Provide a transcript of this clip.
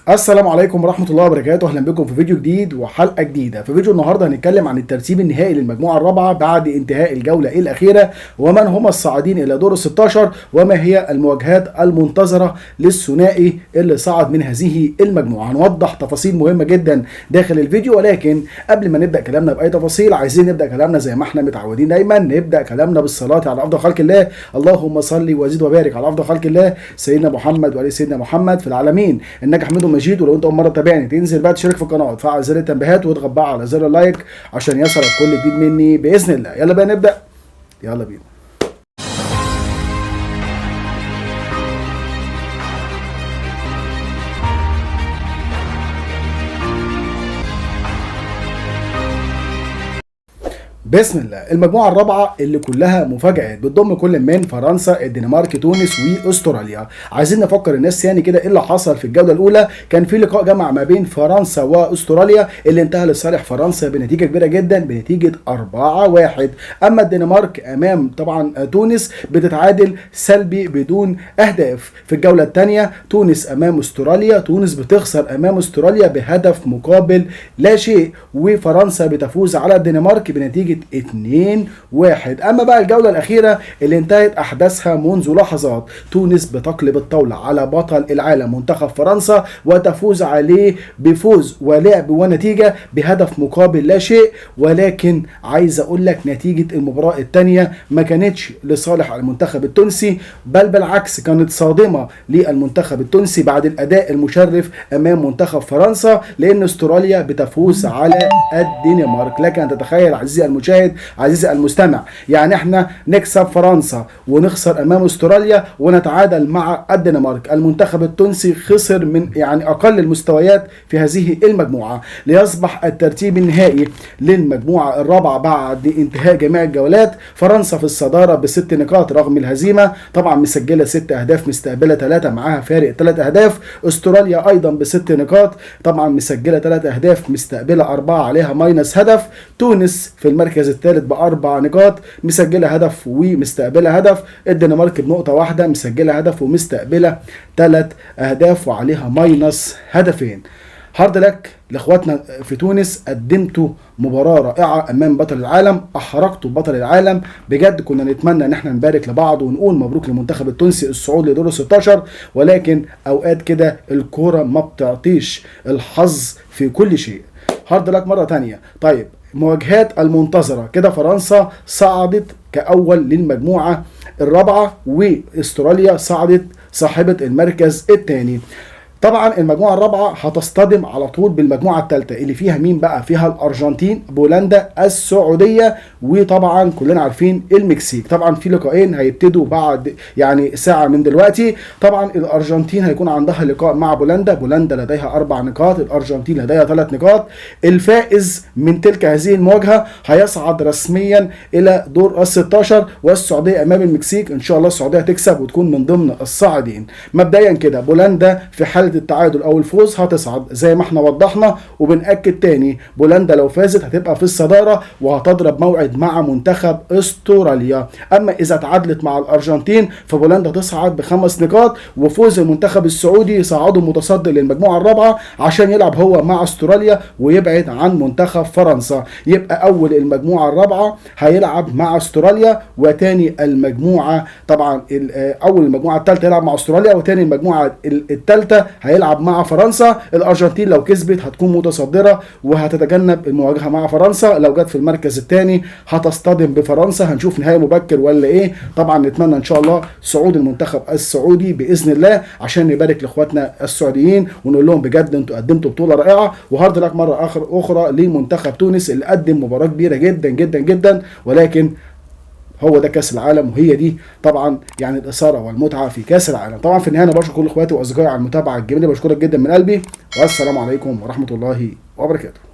السلام عليكم ورحمة الله وبركاته. أهلا بكم في فيديو جديد وحلقة جديدة. في فيديو النهاردة هنتكلم عن الترتيب النهائي للمجموعة الرابعة بعد انتهاء الجولة الأخيرة، ومن هم الصاعدين إلى دور ال16، وما هي المواجهات المنتظرة للثنائي اللي صعد من هذه المجموعة. هنوضح تفاصيل مهمة جدا داخل الفيديو، ولكن قبل ما نبدأ كلامنا بأي تفاصيل عايزين نبدأ كلامنا زي ما احنا متعودين دايما، نبدأ كلامنا بالصلاة على أفضل خلق الله. اللهم صل وزد وبارك على أفضل خلق الله سيدنا محمد وآل سيدنا محمد في العالمين إنك حميد مجيد. ولو انت اول مره تتابعني تنزل بقى تشترك في القناه وتفعل زر التنبيهات واضغط بقى على زر اللايك عشان يصلك كل جديد مني باذن الله. يلا بقى نبدا، يلا بينا. بسم الله. المجموعه الرابعه اللي كلها مفاجآت بتضم كل من فرنسا، الدنمارك، تونس واستراليا. عايزين نفكر الناس يعني كده ايه اللي حصل في الجوله الاولى. كان في لقاء جمع ما بين فرنسا واستراليا اللي انتهى لصالح فرنسا بنتيجه كبيره جدا، بنتيجه 4-1. اما الدنمارك امام طبعا تونس بتتعادل سلبي بدون اهداف. في الجوله الثانيه تونس امام استراليا، تونس بتخسر امام استراليا بهدف مقابل لا شيء، وفرنسا بتفوز على الدنمارك بنتيجه 2-1. اما بقى الجوله الاخيره اللي انتهت احداثها منذ لحظات، تونس بتقلب الطاوله على بطل العالم منتخب فرنسا وتفوز عليه بفوز ولعب ونتيجه بهدف مقابل لا شيء. ولكن عايز اقول لك نتيجه المباراه الثانيه ما كانتش لصالح المنتخب التونسي، بل بالعكس كانت صادمه للمنتخب التونسي بعد الاداء المشرف امام منتخب فرنسا، لان استراليا بتفوز على الدنمارك. لك ان تتخيل عزيزي المشاهد عزيزي المستمع، يعني احنا نكسب فرنسا ونخسر امام استراليا ونتعادل مع الدنمارك. المنتخب التونسي خسر من يعني اقل المستويات في هذه المجموعه، ليصبح الترتيب النهائي للمجموعه الرابعه بعد انتهاء جميع الجولات. فرنسا في الصداره ب6 نقاط رغم الهزيمه، طبعا مسجله 6 اهداف مستقبله 3 معاها فارق 3 اهداف. استراليا ايضا ب6 نقاط طبعا مسجله 3 اهداف مستقبله 4 عليها ماينس هدف. تونس في المركز الثالث ب4 نقاط مسجله هدف ومستقبله هدف. الدنمارك بنقطه واحده مسجله هدف ومستقبله 3 اهداف وعليها ماينس هدفين. هارد لك لاخواتنا في تونس، قدمتوا مباراه رائعه امام بطل العالم، احرجتوا بطل العالم بجد. كنا نتمنى ان احنا نبارك لبعض ونقول مبروك للمنتخب التونسي الصعود لدور ال16، ولكن اوقات كده الكوره ما بتعطيش الحظ في كل شيء. هارد لك مره ثانيه. طيب مواجهات المنتظرة كده، فرنسا صعدت كأول للمجموعة الرابعة، واستراليا صعدت صاحبة المركز الثاني. طبعا المجموعه الرابعه هتصطدم على طول بالمجموعه الثالثه اللي فيها مين بقى؟ فيها الارجنتين، بولندا، السعوديه، وطبعا كلنا عارفين المكسيك. طبعا في لقاءين هيبتدوا بعد يعني ساعه من دلوقتي. طبعا الارجنتين هيكون عندها لقاء مع بولندا، بولندا لديها 4 نقاط، الارجنتين لديها 3 نقاط. الفائز من تلك هذه المواجهه هيصعد رسميا الى دور ال16، والسعوديه امام المكسيك. ان شاء الله السعوديه تكسب وتكون من ضمن الصاعدين. مبدئيا كده بولندا في حاله التعادل او الفوز هتصعد زي ما احنا وضحنا، وبنأكد تاني بولندا لو فازت هتبقى في الصداره وهتضرب موعد مع منتخب استراليا. اما اذا تعادلت مع الارجنتين فبولندا تصعد ب5 نقاط، وفوز المنتخب السعودي يصعده متصدر للمجموعه الرابعه عشان يلعب هو مع استراليا ويبعد عن منتخب فرنسا. يبقى اول المجموعه الرابعه هيلعب مع استراليا، وتاني المجموعه طبعا اول المجموعه الثالثه يلعب مع استراليا، وتاني المجموعه الثالثه هيلعب مع فرنسا. الارجنتين لو كسبت هتكون متصدره وهتتجنب المواجهه مع فرنسا. لو جت في المركز الثاني هتصطدم بفرنسا. هنشوف نهائي مبكر ولا ايه. طبعا نتمنى ان شاء الله صعود المنتخب السعودي باذن الله عشان نبارك لاخواتنا السعوديين ونقول لهم بجد انتوا قدمتوا بطوله رائعه. وهارد لك مره اخرى لمنتخب تونس اللي قدم مباراه كبيره جدا جدا جدا، ولكن هو ده كاس العالم، وهي دي طبعا يعني الاثاره والمتعه في كاس العالم. طبعا في النهايه انا بشكر كل اخواتي واصدقائي على المتابعه الجميله، بشكرك جدا من قلبي، والسلام عليكم ورحمه الله وبركاته.